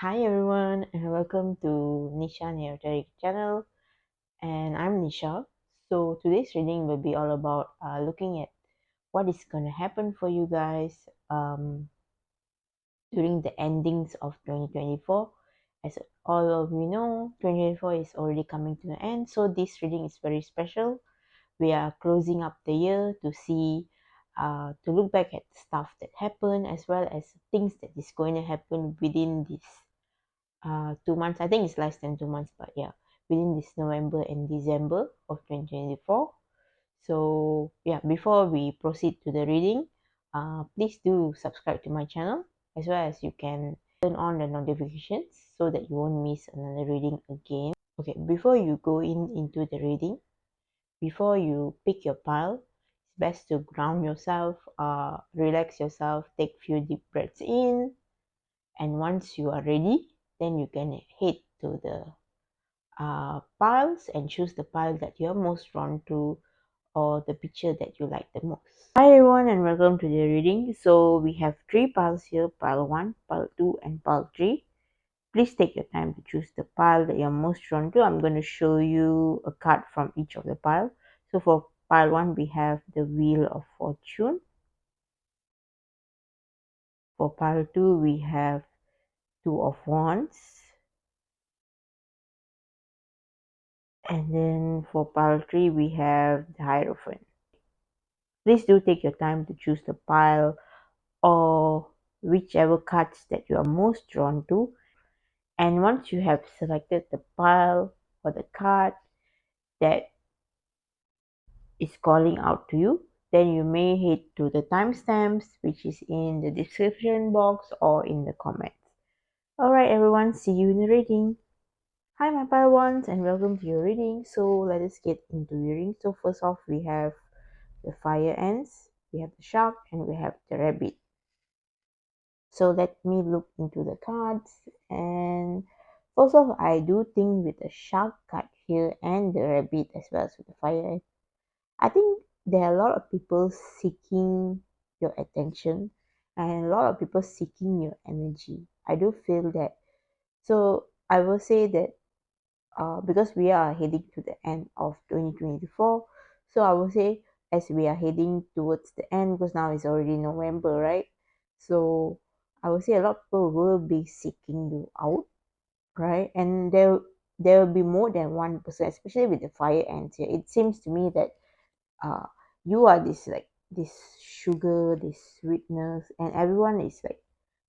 Hi everyone and welcome to Nisha Neoteric channel, and I'm Nisha. So today's reading will be all about looking at what is going to happen for you guys during the endings of 2024. As all of you know, 2024 is already coming to an end, so this reading is very special. We are closing up the year to see to look back at stuff that happened as well as things that is going to happen within this 2 months. I think it's less than 2 months, but yeah, within this November and December of 2024. So yeah, before we proceed to the reading, please do subscribe to my channel, as well as you can turn on the notifications so that you won't miss another reading again. Okay, before you go into the reading, before you pick your pile, it's best to ground yourself, relax yourself, take few deep breaths in, and once you are ready, then you can head to the piles and choose the pile that you're most drawn to, or the picture that you like the most. Hi everyone and welcome to the reading. So we have three piles here: pile 1, pile 2 and pile 3. Please take your time to choose the pile that you're most drawn to. I'm going to show you a card from each of the pile. So for pile 1 we have the Wheel of Fortune. For pile 2 we have Two of Wands. And then for pile 3 we have the Hierophant. Please do take your time to choose the pile or whichever cards that you are most drawn to. And once you have selected the pile or the card that is calling out to you, then you may head to the timestamps, which is in the description box or in the comments. Alright everyone, see you in the reading. Hi my pile ones and welcome to your reading. So let us get into your reading. So first off we have the fire ants, we have the shark, and we have the rabbit. So let me look into the cards. And first off, I do think with the shark card here and the rabbit as well as with the fire ant, I think there are a lot of people seeking your attention and a lot of people seeking your energy. I do feel that. So I will say that because we are heading to the end of 2024, so I will say as we are heading towards the end, because now it's already November, right? So I would say a lot of people will be seeking you out, right? And there will be more than one person, especially with the fire ants here. It seems to me that uh you are this like this sugar, this sweetness, and everyone is like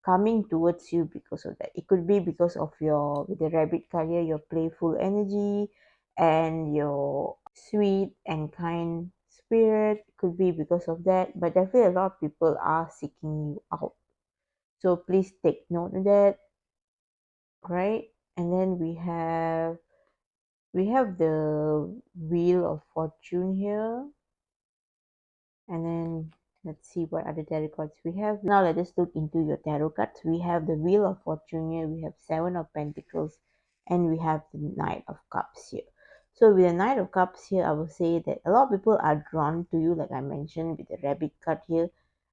coming towards you because of that. It could be because of your, with the rabbit card here, your playful energy and your sweet and kind spirit. It could be because of that, but definitely a lot of people are seeking you out. So please take note of that, right? And then we have the Wheel of Fortune here. And then let's see what other tarot cards we have. Now let us look into your tarot cards. We have the Wheel of Fortune here, we have Seven of Pentacles, and we have the Knight of Cups here. So with the Knight of Cups here, I will say that a lot of people are drawn to you, like I mentioned with the Rabbit card here.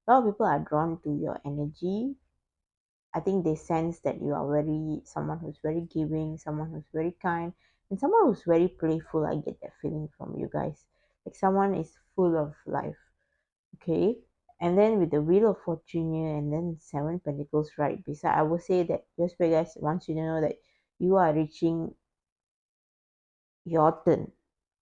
A lot of people are drawn to your energy. I think they sense that you are someone who's very giving, someone who's very kind, and someone who's very playful. I get that feeling from you guys. Like someone is full of life. Okay, and then with the Wheel of Fortune here and then Seven Pentacles right beside, I would say that just for you guys wants you to know that you are reaching your turn.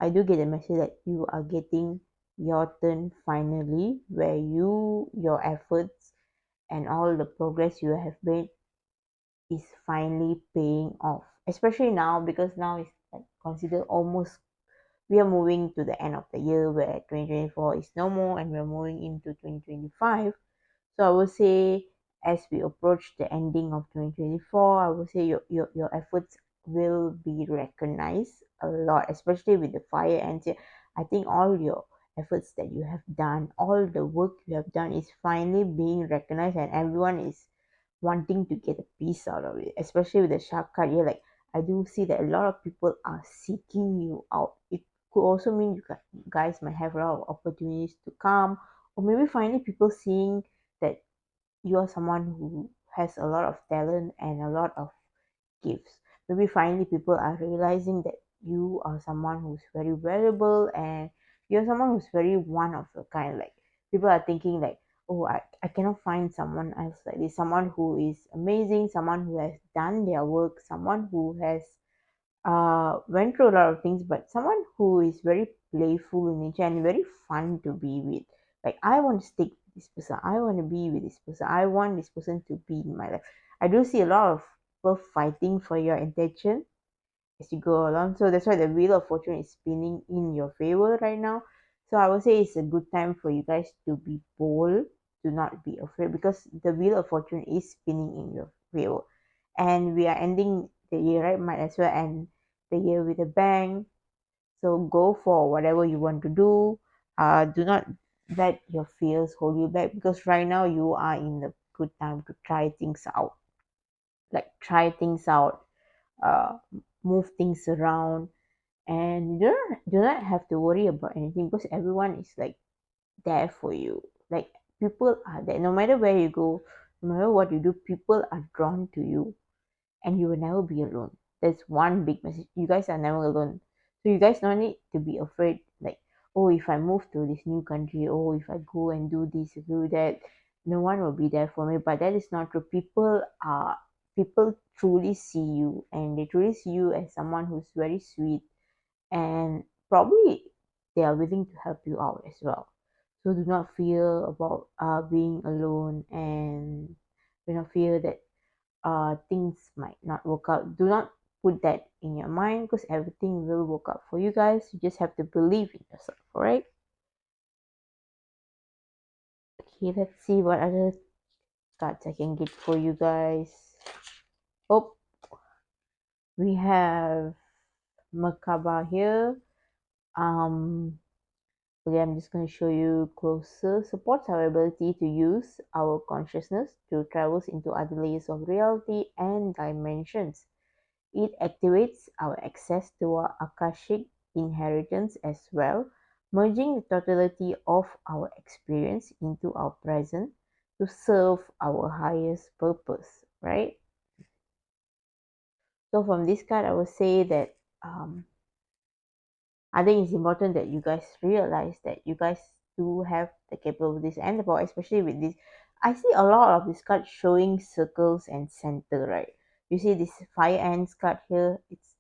I do get a message that you are getting your turn finally, where your efforts and all the progress you have made is finally paying off, especially now, because now it's like considered almost, we are moving to the end of the year where 2024 is no more and we're moving into 2025. So I would say as we approach the ending of 2024, I would say your efforts will be recognized a lot, especially with the fire ants. I think all your efforts that you have done, all the work you have done is finally being recognized, and everyone is wanting to get a piece out of it, especially with the shark card here. Like I do see that a lot of people are seeking you out. It could also mean you guys might have a lot of opportunities to come, or maybe finally people seeing that you are someone who has a lot of talent and a lot of gives. Maybe finally people are realizing that you are someone who's very valuable, and you're someone who's very one of a kind. Like people are thinking like, oh, I cannot find someone else like this, someone who is amazing, someone who has done their work, someone who has went through a lot of things, but someone who is very playful in nature and very fun to be with. Like I want to stick with this person. I want to be with this person. I want this person to be in my life. I do see a lot of people fighting for your attention as you go along. So that's why the wheel of fortune is spinning in your favor right now. So I would say it's a good time for you guys to be bold, to not be afraid, because the wheel of fortune is spinning in your favor. And we are ending the year, right? Might as well end the year with a bang. So go for whatever you want to do. Do not let your fears hold you back, because right now you are in the good time to try things out. Like try things out, uh, move things around, and you do not have to worry about anything, because everyone is like there for you. Like people are there no matter where you go, no matter what you do, people are drawn to you, and you will never be alone. That's one big message. You guys are never alone. So you guys don't need to be afraid, like, oh, if I move to this new country, oh, if I go and do this, do that, no one will be there for me. But that is not true. People truly see you, and they truly see you as someone who's very sweet, and probably they are willing to help you out as well. So do not fear about being alone, and do not fear that things might not work out. Do not put that in your mind, because everything will work out for you guys. You just have to believe in yourself, all right? Okay, let's see what other cards I can get for you guys. Oh, we have Merkaba here. Um, okay, I'm just going to show you closer. Supports our ability to use our consciousness to travel into other layers of reality and dimensions. It activates our access to our Akashic inheritance as well, merging the totality of our experience into our present to serve our highest purpose, right? So from this card, I would say that I think it's important that you guys realize that you guys do have the capabilities and the power, especially with this. I see a lot of this card showing circles and center, right? You see this fire ants card here, it's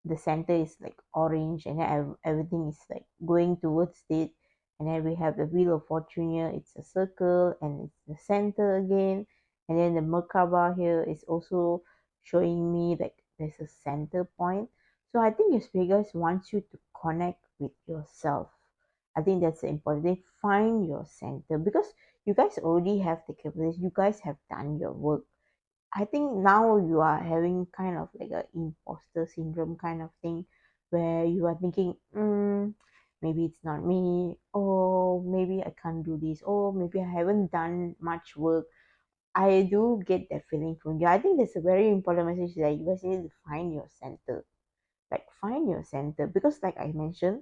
the center is like orange, and then everything is like going towards it. And then we have the wheel of fortune here, it's a circle and it's the center again. And then the merkaba here is also showing me like there's a center point. So I think your spirit guides wants you to connect with yourself. I think that's the important thing. Find your center, because you guys already have the capabilities, you guys have done your work. I think now you are having kind of like a imposter syndrome kind of thing, where you are thinking, maybe it's not me, or maybe I can't do this, or maybe I haven't done much work. I do get that feeling from you. I think that's a very important message, that you guys need to find your center. Like find your center, because like I mentioned,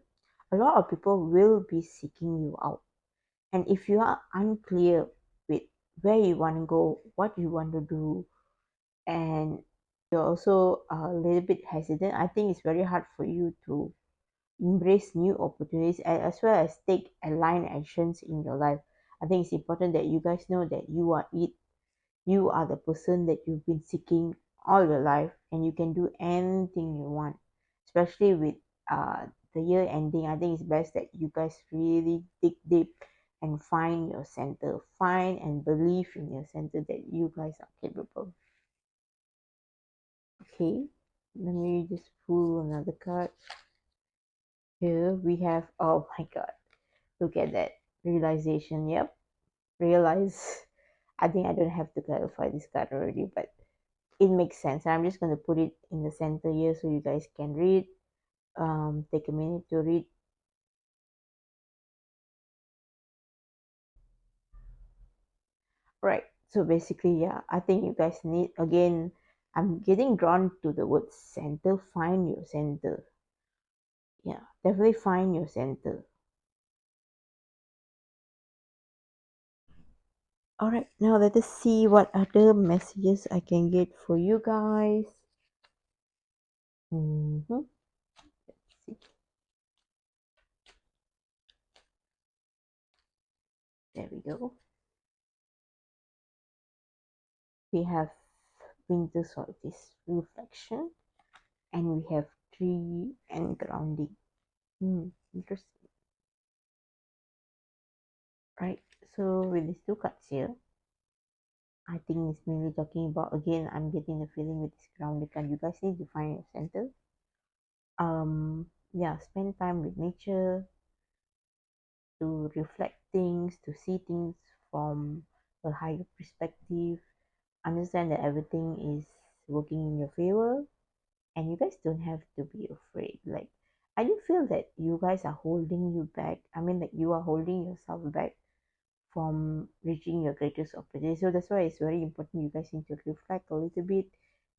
a lot of people will be seeking you out. And if you are unclear with where you want to go, what you want to do, and you're also a little bit hesitant, I think it's very hard for you to embrace new opportunities, as well as take aligned actions in your life. I think it's important that you guys know that you are it. You are the person that you've been seeking all your life, and you can do anything you want. Especially with the year ending, I think it's best that you guys really dig deep and find your center. Find and believe in your center that you guys are capable. Okay, let me just pull another card. Here we have, oh my god, look at that realization. Yep, realize. I think I don't have to clarify this card already, but it makes sense. I'm just going to put it in the center here so you guys can read. Take a minute to read. Right. So basically, yeah, I think you guys need, again, I'm getting drawn to the word center. Find your center. Yeah, definitely find your center. All right, now let us see what other messages I can get for you guys. Mm-hmm. There we go. We have winter solstice reflection, and we have tree and grounding. Interesting. Right. So with these two cards here, I think it's mainly talking about, again, I'm getting the feeling with this grounding card. You guys need to find your center. Yeah, spend time with nature to reflect things, to see things from a higher perspective, understand that everything is working in your favor, and you guys don't have to be afraid. Like, I do feel that you guys are holding you back. I mean, like, you are holding yourself back from reaching your greatest opportunity. So that's why it's very important you guys need to reflect a little bit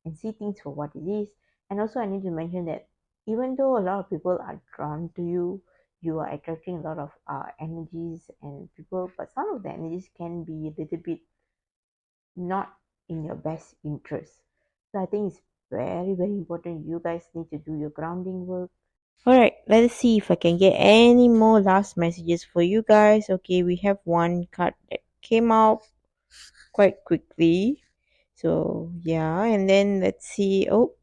and see things for what it is. And also, I need to mention that even though a lot of people are drawn to you, you are attracting a lot of energies and people, but some of the energies can be a little bit not in your best interest. So I think it's very, very important. You guys need to do your grounding work. All right, let's see if I can get any more last messages for you guys. Okay, we have one card that came out quite quickly. So, yeah, and then let's see. Oh,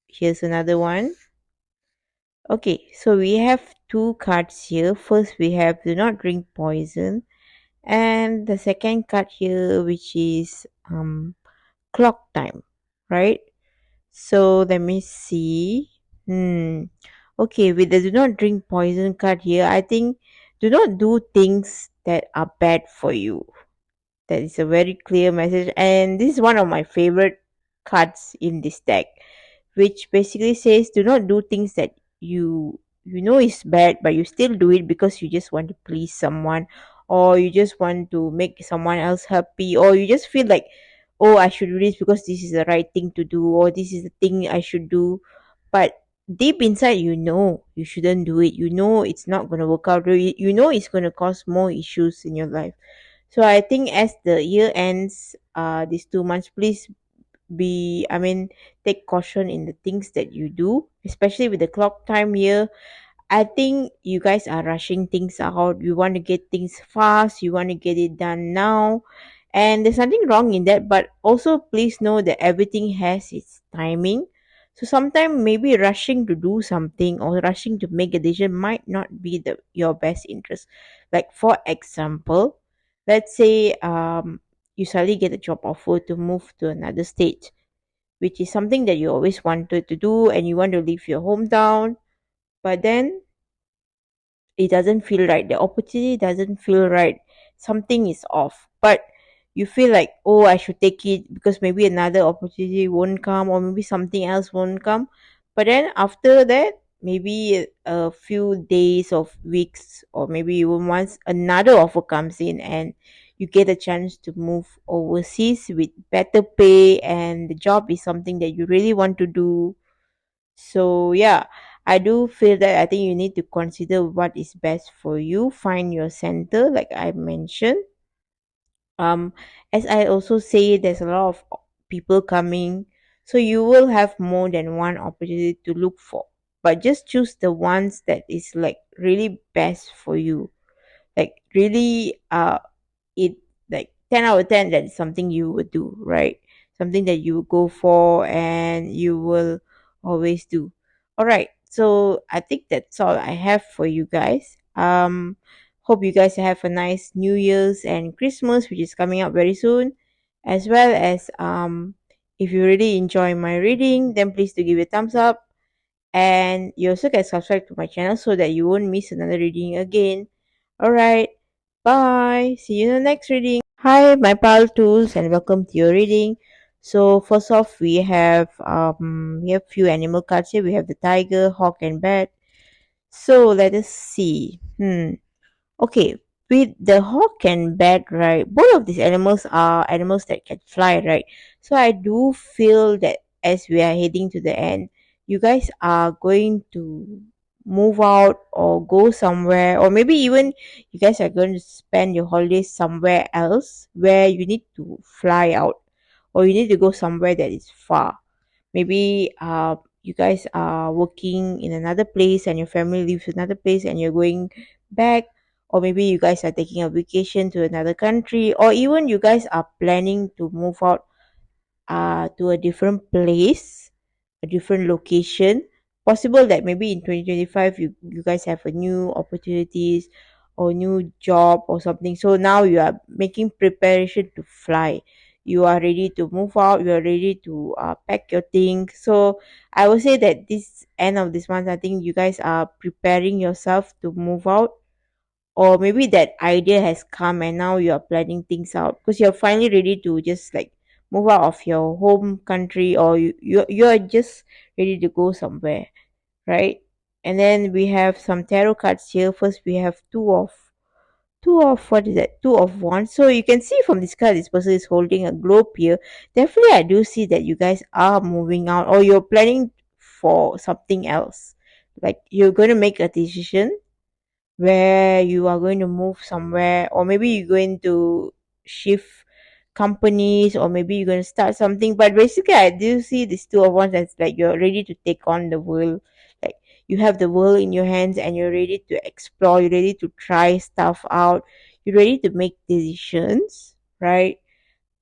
here's another one. Okay, so we have two cards here. First, we have do not drink poison, and the second card here, which is clock time, right? So let me see. Okay, with the do not drink poison card here, I think do not do things that are bad for you. That is a very clear message, and this is one of my favorite cards in this deck, which basically says do not do things that you know is bad, but you still do it because you just want to please someone, or you just want to make someone else happy, or you just feel like, oh, I should do this because this is the right thing to do, or this is the thing I should do. But deep inside, you know you shouldn't do it. You know it's not going to work out. You know it's going to cause more issues in your life. So I think as the year ends, these 2 months, please I mean, take caution in the things that you do, especially with the clock time here. I think you guys are rushing things out. You want to get things fast. You want to get it done now. And there's nothing wrong in that. But also, please know that everything has its timing. So sometimes maybe rushing to do something or rushing to make a decision might not be your best interest. Like for example, let's say you suddenly get a job offer to move to another state, which is something that you always wanted to do and you want to leave your hometown, but then it doesn't feel right. The opportunity doesn't feel right. Something is off. But you feel like, oh, I should take it because maybe another opportunity won't come or maybe something else won't come. But then after that, maybe a few days or weeks or maybe even once another offer comes in and you get a chance to move overseas with better pay and the job is something that you really want to do. So yeah, I do feel that I think you need to consider what is best for you. Find your center, like I mentioned. Um, as I also say, there's a lot of people coming, so you will have more than one opportunity to look for. But just choose the ones that is like really best for you, like really it like 10 out of 10 that's something you would do, right? Something that you would go for and you will always do. All right, so I think that's all I have for you guys. Hope you guys have a nice New Year's and Christmas, which is coming up very soon, as well as if you really enjoy my reading, then please do give it a thumbs up, and you also can subscribe to my channel so that you won't miss another reading again. All right, bye. See you in the next reading. Hi, my pal tools, and welcome to your reading. So first off, we have few animal cards here. We have the tiger, hawk, and bat. So let us see. Okay, with the hawk and bat, right? Both of these animals are animals that can fly, right? So I do feel that as we are heading to the end, you guys are going to move out or go somewhere, or maybe even you guys are going to spend your holidays somewhere else where you need to fly out, or you need to go somewhere that is far. Maybe you guys are working in another place and your family lives in another place and you're going back, or maybe you guys are taking a vacation to another country, or even you guys are planning to move out to a different place, a different location. Possible that maybe in 2025 you guys have a new opportunities or new job or something. So now you are making preparation to fly. You are ready to move out. You are ready to pack your things. So I would say that this end of this month, I think you guys are preparing yourself to move out, or maybe that idea has come and now you are planning things out because you're finally ready to just like move out of your home country, or you're just ready to go somewhere, right? And then we have some tarot cards here. First we have two of what is that, two of wands. So you can see from this card this person is holding a globe here. Definitely I do see that you guys are moving out, or you're planning for something else, like you're going to make a decision where you are going to move somewhere, or maybe you're going to shift companies, or maybe you're going to start something. But basically I do see these two of wands as like you're ready to take on the world. Like you have the world in your hands and you're ready to explore, you're ready to try stuff out, you're ready to make decisions, right?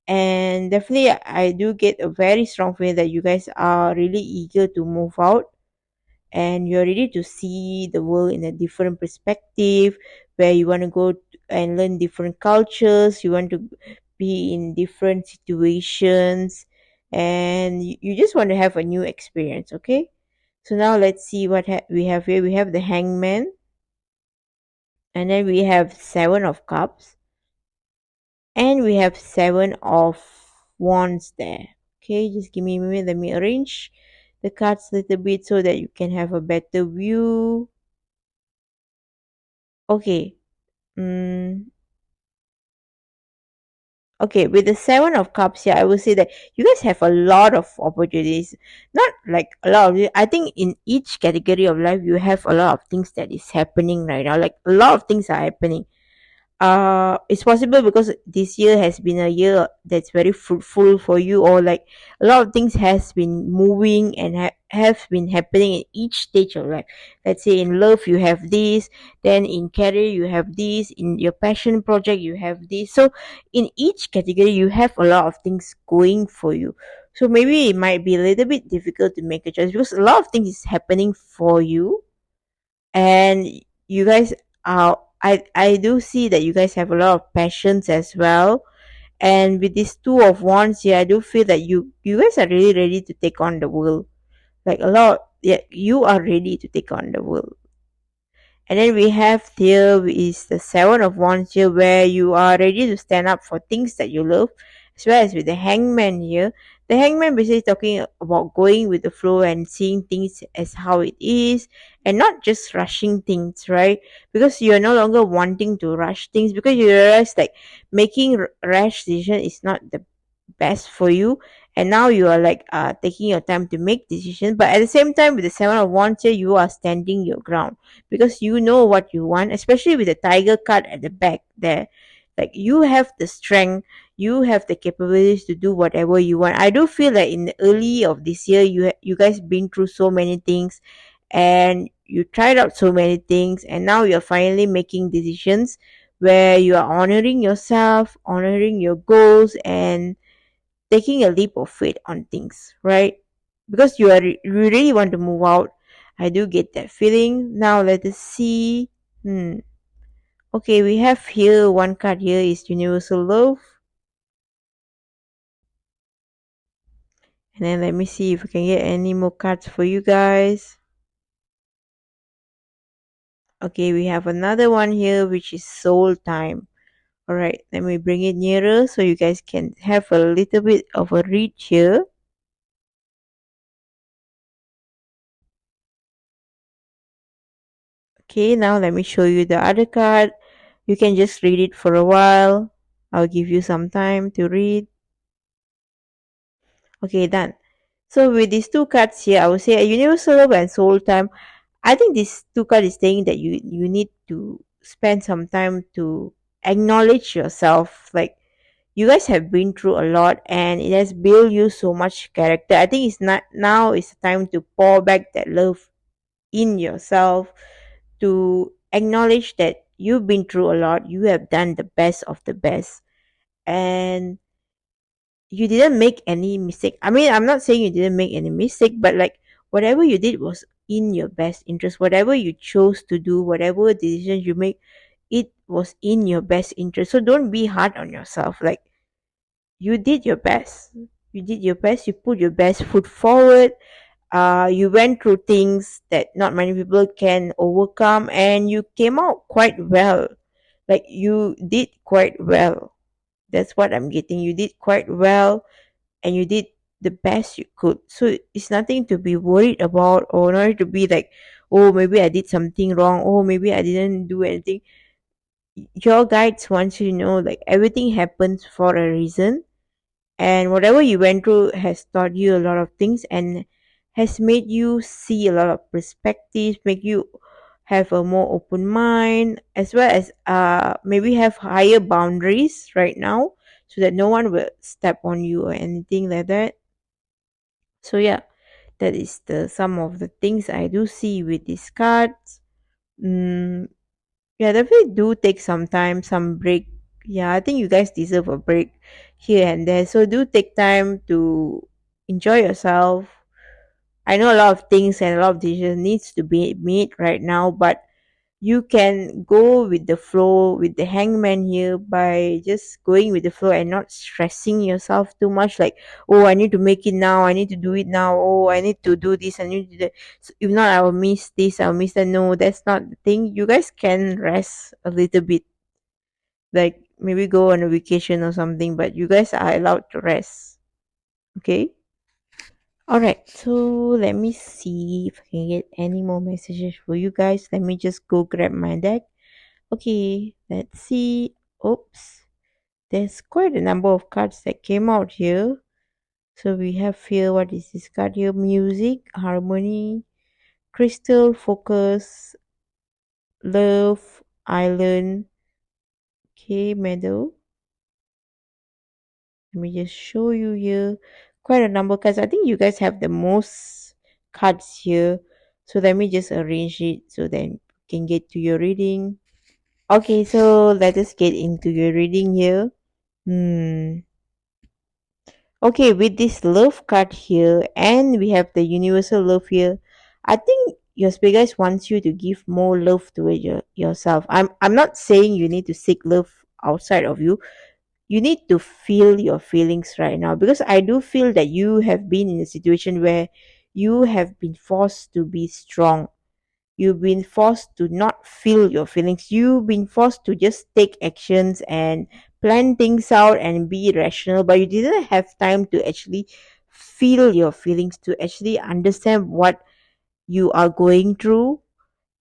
And definitely I do get a very strong feeling that you guys are really eager to move out, and you're ready to see the world in a different perspective, where you want to go and learn different cultures, you want to be in different situations, and you just want to have a new experience. Okay, so now let's see what we have here. We have the hangman, and then we have seven of cups, and we have seven of wands there. Okay, just give me a minute, let me arrange the cards a little bit so that you can have a better view. Okay. Mm, okay, with the seven of cups here, I will say that you guys have a lot of opportunities. Not like a lot of it. I think in each category of life, you have a lot of things that is happening right now. Like a lot of things are happening. It's possible because this year has been a year that's very fruitful for you, or like a lot of things has been moving and have been happening in each stage of life. Let's say in love you have this, then in career you have this, in your passion project you have this. So in each category you have a lot of things going for you. So maybe it might be a little bit difficult to make a choice because a lot of things is happening for you, and you guys are, I do see that you guys have a lot of passions as well. And with these two of wands here, I do feel that you guys are really ready to take on the world. Like a lot, yeah, you are ready to take on the world. And then we have here is the seven of wands here, where you are ready to stand up for things that you love, as well as with the hangman here. The hangman basically talking about going with the flow and seeing things as how it is, and not just rushing things, right? Because you're no longer wanting to rush things, because you realize like making rash decision is not the best for you, and now you are like taking your time to make decisions. But at the same time, with the seven of wands here, you are standing your ground because you know what you want, especially with the tiger card at the back there. Like you have the strength, you have the capabilities to do whatever you want. I do feel like in the early of this year, you guys been through so many things, and you tried out so many things, and now you're finally making decisions where you are honoring yourself, honoring your goals, and taking a leap of faith on things, right? Because you really want to move out. I do get that feeling. Now let us see. Hmm. Okay, we have here one card here is universal love. And then let me see if we can get any more cards for you guys. Okay, we have another one here which is soul time. Alright, let me bring it nearer so you guys can have a little bit of a read here. Okay, now let me show you the other card. You can just read it for a while. I'll give you some time to read. Okay, done. So with these two cards here, I would say a universal love and soul time. I think these two cards is saying that you need to spend some time to acknowledge yourself. Like you guys have been through a lot, and it has built you so much character. I think it's not now it's time to pour back that love in yourself, to acknowledge that you've been through a lot, you have done the best of the best, and you didn't make any mistake. I mean, I'm not saying you didn't make any mistake, but like whatever you did was in your best interest. Whatever you chose to do, whatever decisions you make, it was in your best interest. So don't be hard on yourself. Like, you did your best. You did your best. You put your best foot forward. You went through things that not many people can overcome, and you came out quite well. Like, you did quite well. That's what I'm getting. You did quite well, and you did the best you could. So it's nothing to be worried about, or not to be like, oh, maybe I did something wrong. Oh, maybe I didn't do anything. Your guides want you to know, like, everything happens for a reason, and whatever you went through has taught you a lot of things, and has made you see a lot of perspectives, make you have a more open mind, as well as maybe have higher boundaries right now, so that no one will step on you or anything like that. So yeah, that is the some of the things I do see with these cards. mm, yeah, definitely do take some time, some break. Yeah, I think you guys deserve a break here and there. So do take time to enjoy yourself. I know a lot of things and a lot of decisions needs to be made right now, but you can go with the flow with the hangman here by just going with the flow and not stressing yourself too much, like, oh, I need to make it now, I need to do it now, oh, I need to do this, I need to do that. So if not, I will miss this, I'll miss that. No, that's not the thing. You guys can rest a little bit, like maybe go on a vacation or something, but you guys are allowed to rest. Okay. All right, so let me see if I can get any more messages for you guys. Let me just go grab my deck. Okay, let's see. Oops, there's quite a number of cards that came out here. So we have here, what is this card here? Music, harmony, crystal, focus, love, island. Okay, meadow. Let me just show you here. Quite a number of cards. I think you guys have the most cards here. So let me just arrange it so then you can get to your reading. Okay, so let us get into your reading here. Hmm. Okay, with this love card here, and we have the universal love here, I think your spirit wants you to give more love to yourself. I'm not saying you need to seek love outside of you. You need to feel your feelings right now, because I do feel that you have been in a situation where you have been forced to be strong. You've been forced to not feel your feelings. You've been forced to just take actions and plan things out and be rational, but you didn't have time to actually feel your feelings, to actually understand what you are going through.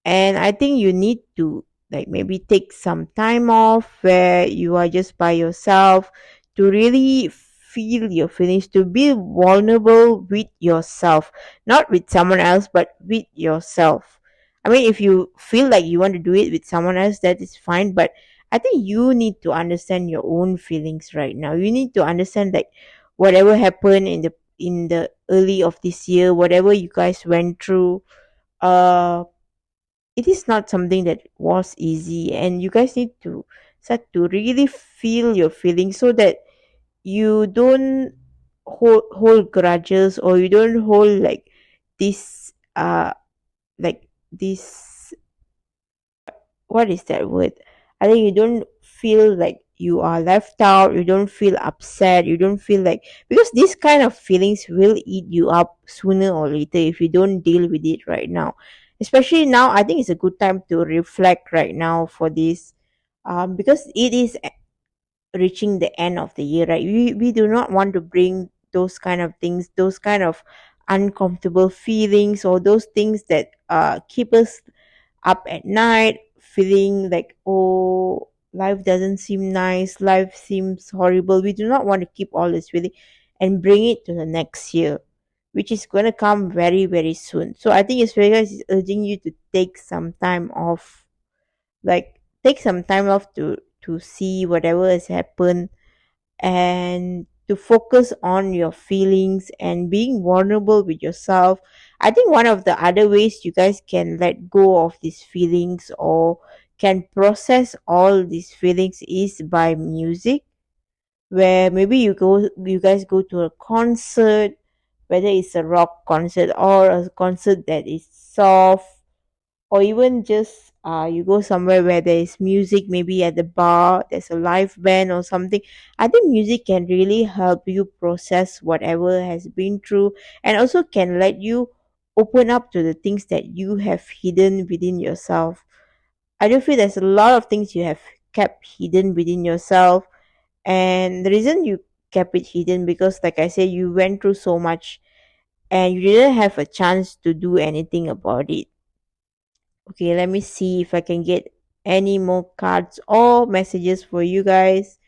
And I think you need to, like, maybe take some time off where you are just by yourself, to really feel your feelings, to be vulnerable with yourself, not with someone else, but with yourself. I mean, if you feel like you want to do it with someone else, that is fine, but I think you need to understand your own feelings right now. You need to understand, like, whatever happened in the early of this year, whatever you guys went through, uh it is not something that was easy, and you guys need to start to really feel your feelings, so that you don't hold grudges, or you don't hold like this this, what is that word? I think you don't feel like you are left out, you don't feel upset, you don't feel like, because these kind of feelings will eat you up sooner or later if you don't deal with it right now. Especially now, I think it's a good time to reflect right now for this, because it is reaching the end of the year, right? We do not want to bring those kind of things, those kind of uncomfortable feelings, or those things that keep us up at night, feeling like, oh, life doesn't seem nice, life seems horrible. We do not want to keep all this feeling and bring it to the next year, which is going to come very, very soon. So I think it's Vegas is urging you to take some time off, like take some time off to see whatever has happened, and to focus on your feelings and being vulnerable with yourself. I think one of the other ways you guys can let go of these feelings or can process all these feelings is by music, where maybe you guys go to a concert, whether it's a rock concert or a concert that is soft, or even just you go somewhere where there is music, maybe at the bar there's a live band or something. I think music can really help you process whatever has been through, and also can let you open up to the things that you have hidden within yourself. I do feel there's a lot of things you have kept hidden within yourself, and the reason you kept it hidden because, like I said, you went through so much and you didn't have a chance to do anything about it. Okay, let me see if I can get any more cards or messages for you guys.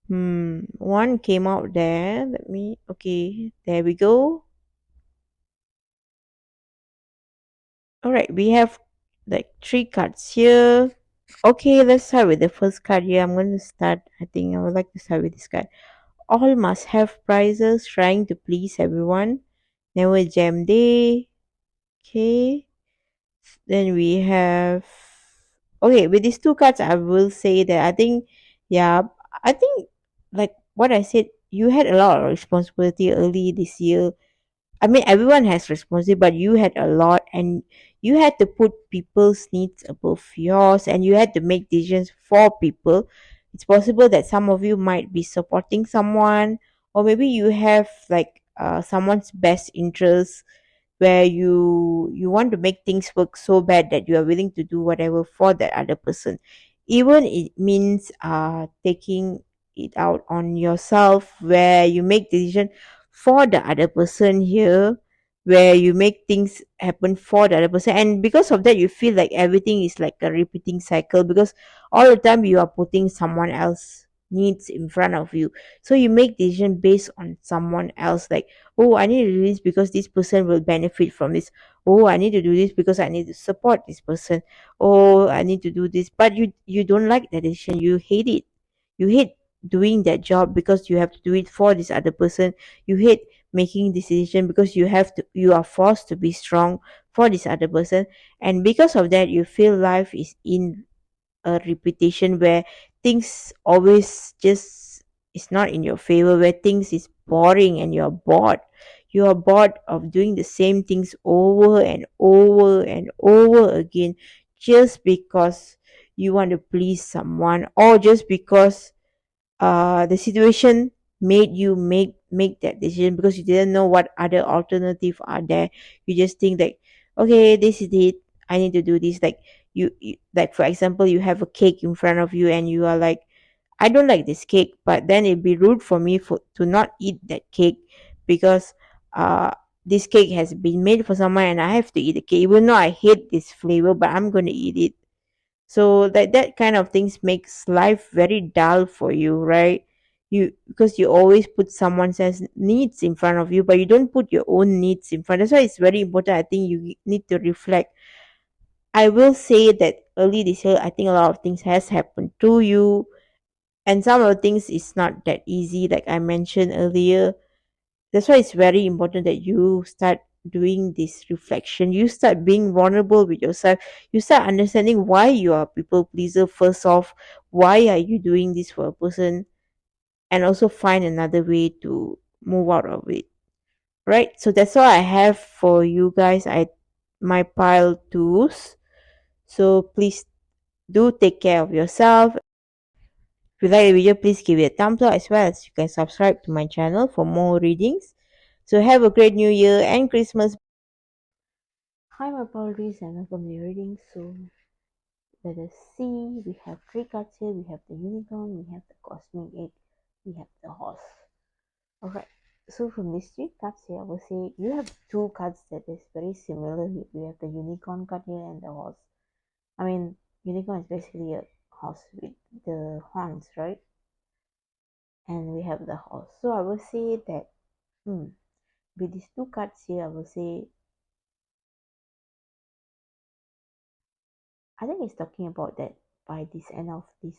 One came out there. Okay, there we go. All right, we have like three cards here. Okay, let's start with the first card here. I'm going to start. I think I would like to start with this card. All must have prizes, trying to please everyone. Never jam day. Okay. Then we have, okay, with these two cards I will say that I think, yeah, I think, like what I said, you had a lot of responsibility early this year. I mean, everyone has responsibility, but you had a lot, and you had to put people's needs above yours, and you had to make decisions for people. It's possible that some of you might be supporting someone, or maybe you have like someone's best interest, where you want to make things work so bad that you are willing to do whatever for that other person, even it means taking it out on yourself, where you make decision for the other person here, where you make things happen for the other person, and because of that you feel like everything is like a repeating cycle, because all the time you are putting someone else needs in front of you. So you make decision based on someone else, like, oh, I need to do this because this person will benefit from this. Oh, I need to do this because I need to support this person. Oh, I need to do this, but you don't like that decision, you hate it. You hate doing that job because you have to do it for this other person. You hate making decision because you are forced to be strong for this other person, and because of that you feel life is in a repetition, where things always just is not in your favor, where things is boring and you're bored. You are bored of doing the same things over and over and over again, just because you want to please someone, or just because the situation made you make that decision, because you didn't know what other alternative are there. You just think like, okay, this is it, I need to do this. Like you like, for example, you have a cake in front of you and you are like, I don't like this cake, but then it'd be rude for me for to not eat that cake, because uh this cake has been made for someone and I have to eat the cake, even though I hate this flavor, but I'm gonna eat it. So that kind of things makes life very dull for you, right? You, because you always put someone else's needs in front of you, but you don't put your own needs in front. That's why it's very important, I think you need to reflect. I will say that early this year I think a lot of things has happened to you, and some of the things is not that easy, like I mentioned earlier. That's why it's very important that you start doing this reflection. You start being vulnerable with yourself. You start understanding why you are a people pleaser first off. Why are you doing this for a person? And also find another way to move out of it. Right? So that's all I have for you guys. My pile tools. So please do take care of yourself. If you like the video, please give it a thumbs up, as well as you can subscribe to my channel for more readings. So have a great New Year and Christmas. Hi, my apologies, and welcome to your reading. So let us see. We have three cards here. We have the unicorn, we have the cosmic egg, we have the horse. Alright. So from these three cards here, I will say you have two cards that is very similar. We have the unicorn card here and the horse. I mean, unicorn is basically a horse with the horns, right? And we have the horse. So I will say that with these two cards here, I will say, I think it's talking about that by this end of this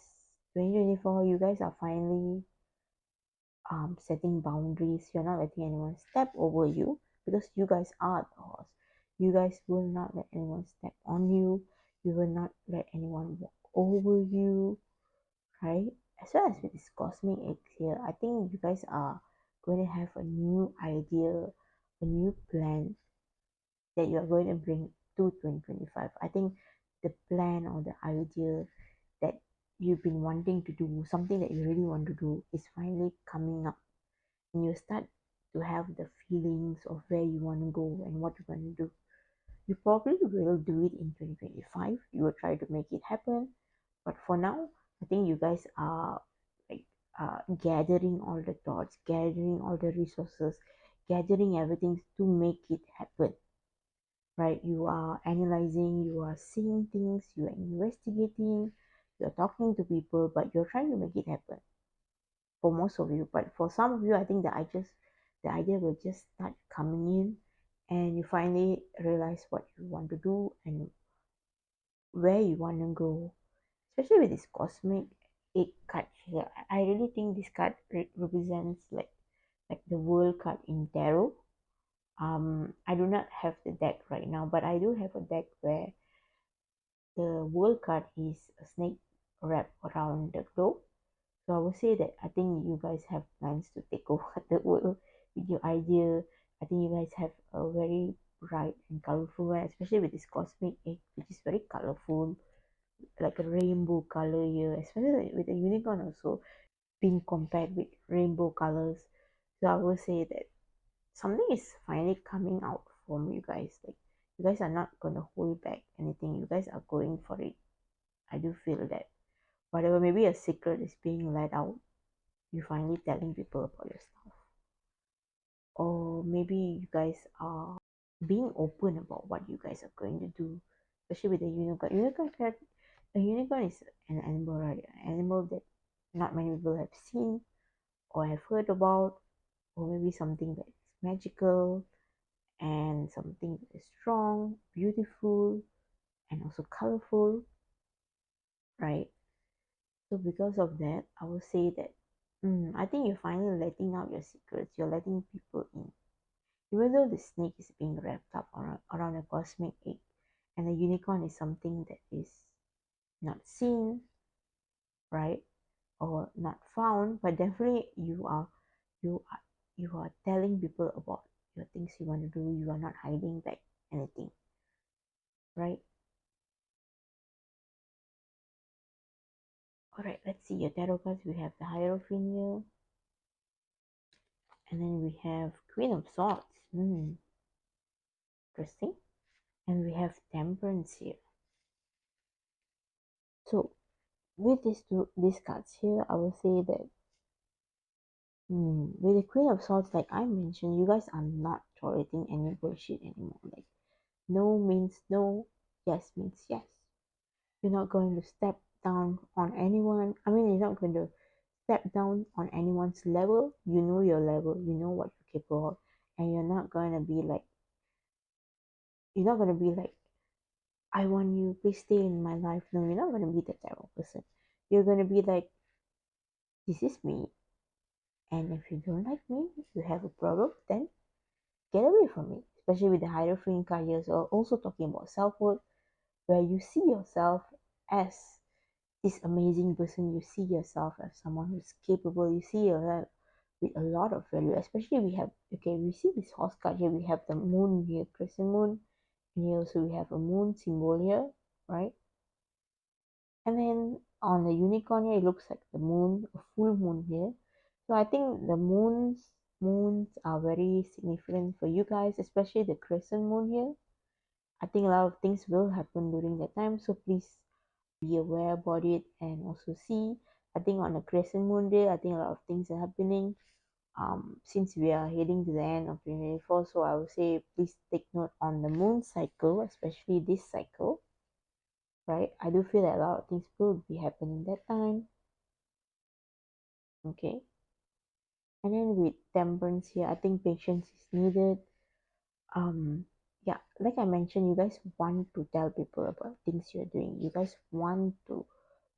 2024, you guys are finally setting boundaries. You're not letting anyone step over you because you guys are the horse. You guys will not let anyone step on you. You will not let anyone walk over you, right? As well as with this cosmic egg here, I think you guys are going to have a new idea, a new plan that you are going to bring to 2025. I think the plan or the idea that you've been wanting to do, something that you really want to do, is finally coming up. And you start to have the feelings of where you want to go and what you want to do. You probably will do it in 2025. You will try to make it happen. But for now, I think you guys are like gathering all the thoughts, gathering all the resources, gathering everything to make it happen, right? You are analyzing, you are seeing things, you are investigating, you're talking to people, but you're trying to make it happen for most of you. But for some of you, I think the idea will just start coming in, and you finally realize what you want to do and where you want to go. Especially with this cosmic egg card here, I really think this card represents like the world card in tarot. I do not have the deck right now, but I do have a deck where the world card is a snake wrapped around the globe. So I would say that I think you guys have plans to take over the world with your idea. I think you guys have a very bright and colorful one, especially with this cosmic egg, which is very colorful, like a rainbow color here, especially with the unicorn also being compared with rainbow colors. So I would say that something is finally coming out from you guys. Like you guys are not gonna hold back anything. You guys are going for it. I do feel that whatever maybe a secret is being let out, you finally telling people about your stuff. Or maybe you guys are being open about what you guys are going to do, especially with the unicorn. A unicorn is an animal, right? An animal that not many people have seen or have heard about, or maybe something that is magical and something that is strong, beautiful, and also colorful, right? So because of that, I will say that I think you're finally letting out your secrets. You're letting people in. Even though the snake is being wrapped up around a cosmic egg, and the unicorn is something that is not seen, right, or not found, but definitely you are you are telling people about your things you want to do. You are not hiding back anything, right? All right, let's see your tarot cards. We have the Hierophant here, and then we have Queen of Swords. Interesting. And we have Temperance here. So with these cards here, I will say that with the Queen of Swords, like I mentioned, you guys are not tolerating any bullshit anymore. Like no means no, yes means yes. You're not going to step down on anyone. I mean, you're not going to step down on anyone's level. You know your level. You know what you're capable of, and you're not gonna be like, I want you, please stay in my life. No, you're not gonna be that type of person. You're gonna be like, this is me, and if you don't like me, you have a problem, then get away from me. Especially with the Hierophant card here, so also talking about self-worth, where you see yourself as this amazing person. You see yourself as someone who's capable. You see yourself with a lot of value. Especially we see this horse card here. We have the moon here, crescent moon, and here also we have a moon symbol here, right? And then on the unicorn here, it looks like the moon, a full moon here. So I think the moons are very significant for you guys, especially the crescent moon here. I think a lot of things will happen during that time, so please be aware about it and also see. I think on a crescent moon day, I think a lot of things are happening. Since we are heading to the end of 2024, so I would say please take note on the moon cycle, especially this cycle, right? I do feel that a lot of things will be happening that time. Okay. And then with temperance here, I think patience is needed. Yeah, like I mentioned, you guys want to tell people about things you're doing. You guys want to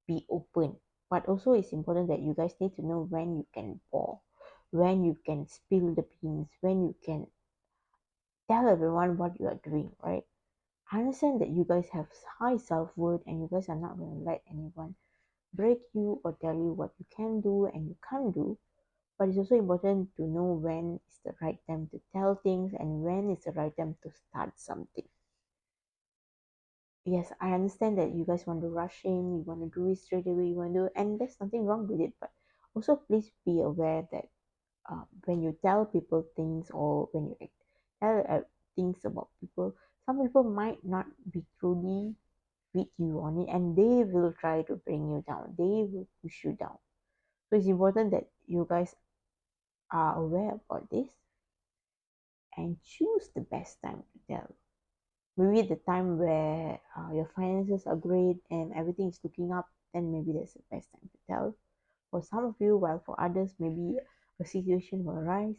be open, but also it's important that you guys need to know when you can pause. when you can spill the beans, when you can tell everyone what you are doing, right? I understand that you guys have high self worth and you guys are not going to let anyone break you or tell you what you can do and you can't do. But it's also important to know when is the right time to tell things and when is the right time to start something. Yes, I understand that you guys want to rush in, you want to do it straight away, you want to, and there's nothing wrong with it. But also, please be aware that when you tell people things or when you tell things about people, some people might not be truly with you on it and they will try to bring you down, they will push you down. So it's important that you guys are aware about this and choose the best time to tell. Maybe the time where your finances are great and everything is looking up, then maybe that's the best time to tell. For some of you, while for others, maybe a situation will arise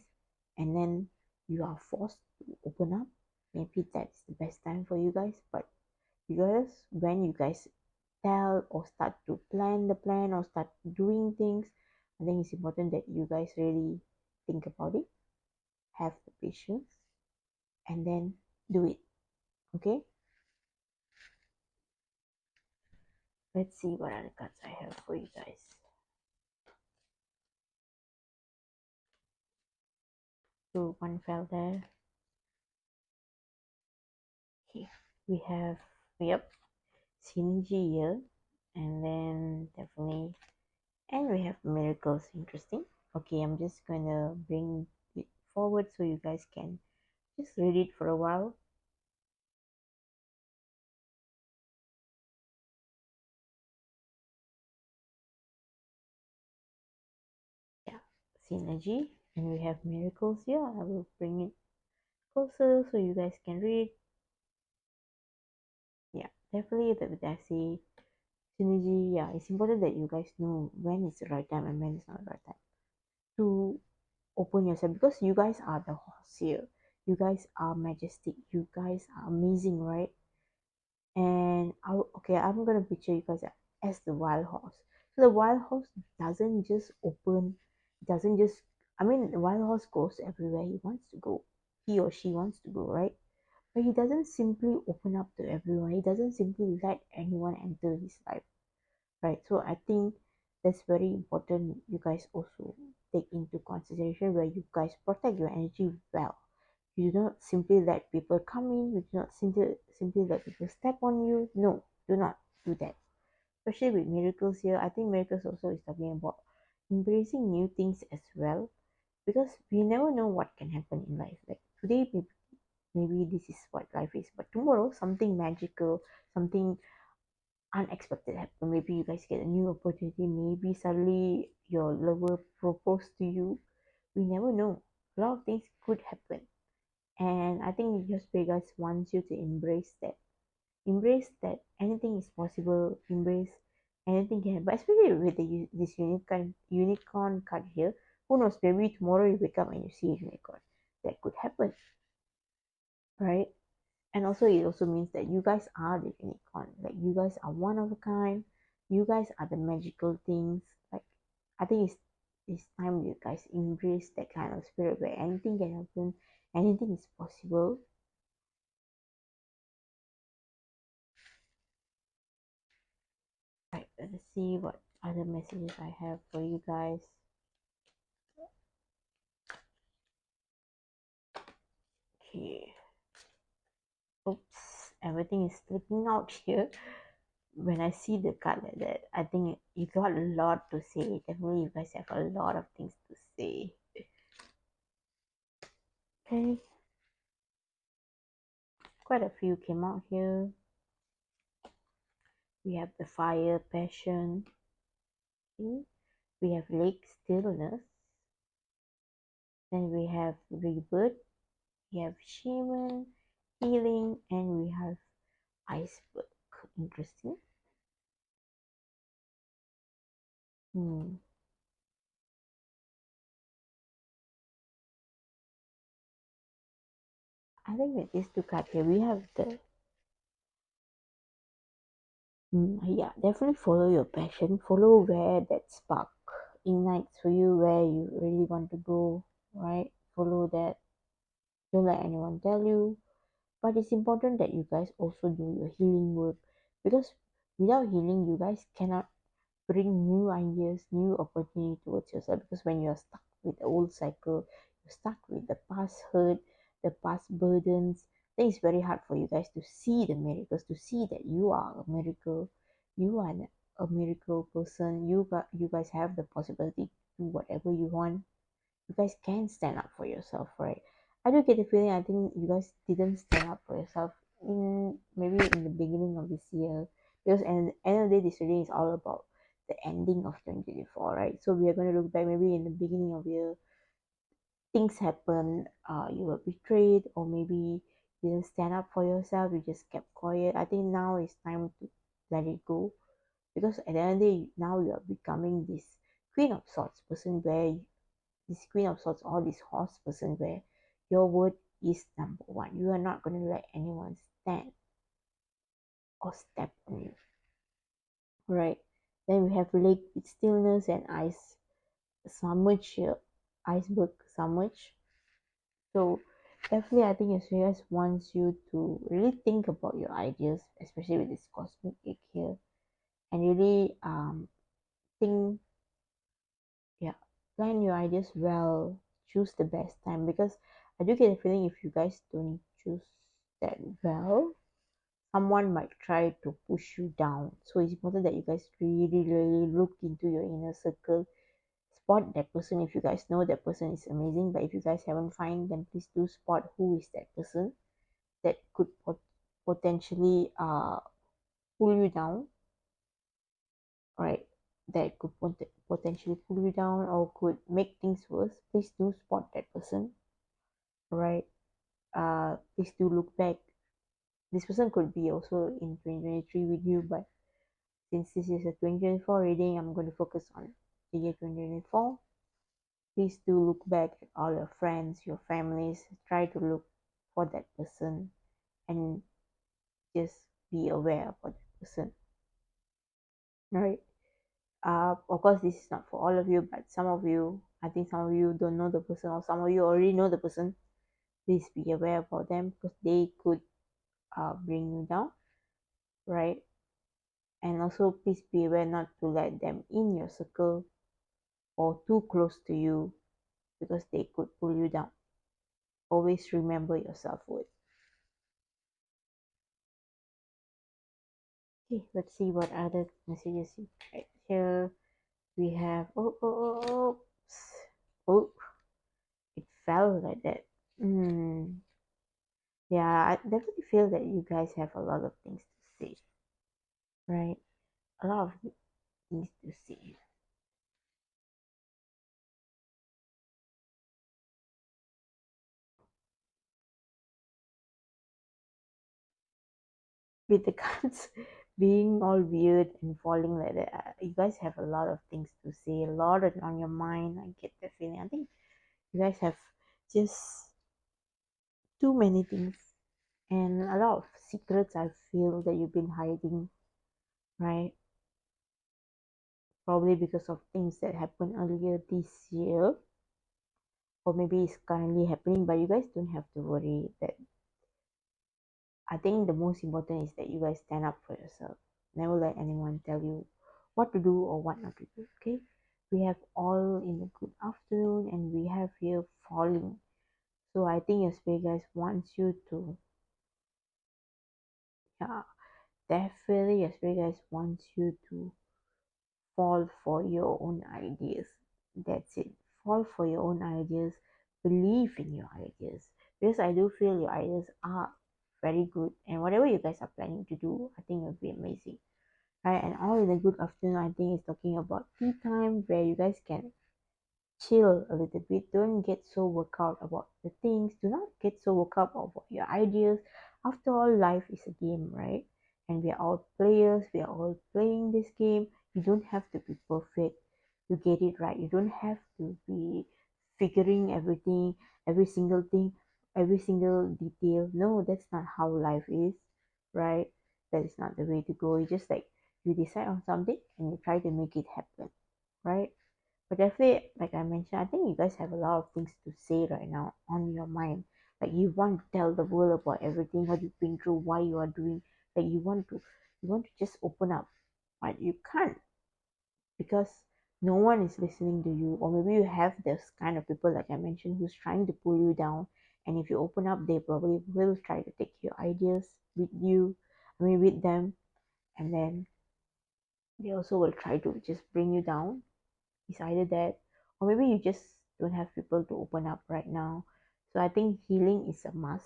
and then you are forced to open up. Maybe that's the best time for you guys. But because when you guys tell or start to plan the plan or start doing things, I think it's important that you guys really think about it, have the patience, and then do it. Okay? Let's see what other cards I have for you guys. So one fell there. Okay. We have, yep, synergy here. And then definitely, and we have miracles. Interesting. Okay, I'm just gonna bring it forward so you guys can just read it for a while. Yeah, synergy. And we have miracles here. I will bring it closer so you guys can read. Yeah, definitely that I say synergy. Yeah, it's important that you guys know when is the right time and when is not the right time to open yourself because you guys are the horse here. You guys are majestic. You guys are amazing, right? And okay, I'm gonna picture you guys as the wild horse. So the wild horse doesn't just open, doesn't just. I mean, the wild horse goes everywhere he wants to go. He or she wants to go, right? But he doesn't simply open up to everyone. He doesn't simply let anyone enter his life, right? So I think that's very important. You guys also take into consideration where you guys protect your energy well. You do not simply let people come in. You do not simply let people step on you. No, do not do that. Especially with miracles here, I think miracles also is talking about embracing new things as well, because we never know what can happen in life. Like today, maybe this is what life is, but tomorrow something magical, something unexpected happen. Maybe you guys get a new opportunity. Maybe suddenly your lover propose to you. We never know. A lot of things could happen. And I think your spirit guides wants you to embrace that. Embrace that anything is possible. Embrace anything can happen. But especially with this unicorn card here. Who knows? Maybe tomorrow you wake up and you see a unicorn. That could happen, right? And also it also means that you guys are the unicorn. Like you guys are one of a kind. You guys are the magical things. Like I think it's time you guys embrace that kind of spirit where anything can happen, anything is possible. Right, let's see what other messages I have for you guys. Okay. Oops, everything is slipping out here. When I see the card like that, I think you got a lot to say. Definitely, you guys have a lot of things to say. Okay, quite a few came out here. We have the fire, passion. Okay. We have lake, stillness. Then we have rebirth. We have shaman, healing, and we have iceberg. Interesting. Hmm. I think with these two cards here, we have the yeah, definitely follow your passion. Follow where that spark ignites for you where you really want to go, right? Follow that. Don't let anyone tell you. But it's important that you guys also do your healing work, because without healing, you guys cannot bring new ideas, new opportunity towards yourself. Because when you're stuck with the old cycle, you're stuck with the past hurt, the past burdens, then it's very hard for you guys to see the miracles, to see that you are a miracle, you are a miracle person. You guys have the possibility to do whatever you want. You guys can stand up for yourself, right? I do get the feeling I think you guys didn't stand up for yourself in maybe in the beginning of this year, because at the end of the day, this reading is all about the ending of 2024, right? So we are going to look back maybe in the beginning of the year, things happen, you were betrayed, or maybe you didn't stand up for yourself, you just kept quiet. I think now it's time to let it go, because at the end of the day, now you are becoming this Queen of Swords person, where this Queen of Swords or this horse person, where your word is number one. You are not going to let anyone stand or step on you, right? Then we have lake with stillness and ice submerge here, iceberg submerge. So definitely, I think Australia wants you to really think about your ideas, especially with this cosmic egg here, and really think, yeah, plan your ideas well, choose the best time, because I do get a feeling if you guys don't choose that well, someone might try to push you down. So it's important that you guys really, really look into your inner circle, spot that person. If you guys know that person is amazing, but if you guys haven't find them, please do spot who is that person that could potentially pull you down, right? That could potentially pull you down or could make things worse. Please do spot that person, right? Please do look back. This person could be also in 2023 with you, but since this is a 2024 reading, I'm going to focus on the year 2024. Please do look back at all your friends, your families. Try to look for that person and just be aware about that person, right? Of course, this is not for all of you, but some of you, I think some of you don't know the person, or some of you already know the person. Please be aware about them, because they could bring you down, right? And also, please be aware not to let them in your circle or too close to you, because they could pull you down. Always remember your self-worth. Okay, let's see what other messages you right here. We have oh, it fell like that. Yeah, I definitely feel that you guys have a lot of things to say, right? A lot of things to say. With the cards being all weird and falling like that, you guys have a lot of things to say, a lot on your mind. I get that feeling. I think you guys have just too many things and a lot of secrets I feel that you've been hiding, right? Probably because of things that happened earlier this year, or maybe it's currently happening, but you guys don't have to worry that. I think the most important is that you guys stand up for yourself. Never let anyone tell you what to do or what not to do. Okay? We have all in a good afternoon, and we have here falling. So I think your spirit guys wants you to, yeah, definitely your spirit guys wants you to fall for your own ideas. That's it. Fall for your own ideas. Believe in your ideas. Because I do feel your ideas are very good. And whatever you guys are planning to do, I think it'll be amazing. Right? And all in a good afternoon, I think is talking about tea time where you guys can chill a little bit. Don't get so worked out about the things. Do not get so worked up about your ideas. After all, life is a game, right? And we are all players. We are all playing this game. You don't have to be perfect to get it right. You don't have to be figuring everything, every single thing, every single detail. No, that's not how life is, right? That is not the way to go. You just like you decide on something and you try to make it happen, right? But definitely, like I mentioned, I think you guys have a lot of things to say right now on your mind. Like you want to tell the world about everything, what you've been through, why you are doing. Like you want to just open up, but you can't because no one is listening to you. Or maybe you have this kind of people, like I mentioned, who's trying to pull you down. And if you open up, they probably will try to take your ideas with you. I mean, with them, and then they also will try to just bring you down. It's either that, or maybe you just don't have people to open up right now. So I think healing is a must.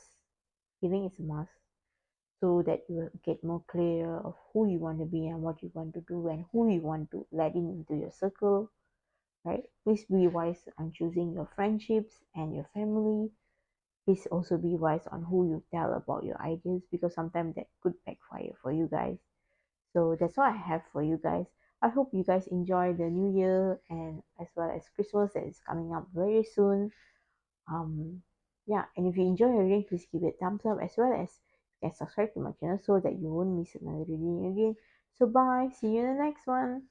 Healing is a must, so that you will get more clear of who you want to be and what you want to do and who you want to let in into your circle, right? Please be wise on choosing your friendships and your family. Please also be wise on who you tell about your ideas, because sometimes that could backfire for you guys. So that's what I have for you guys. I hope you guys enjoy the new year and as well as Christmas that is coming up very soon. Um, yeah, and if you enjoy your reading, please give it a thumbs up, as well as you can subscribe to my channel so that you won't miss another reading again. So bye, see you in the next one.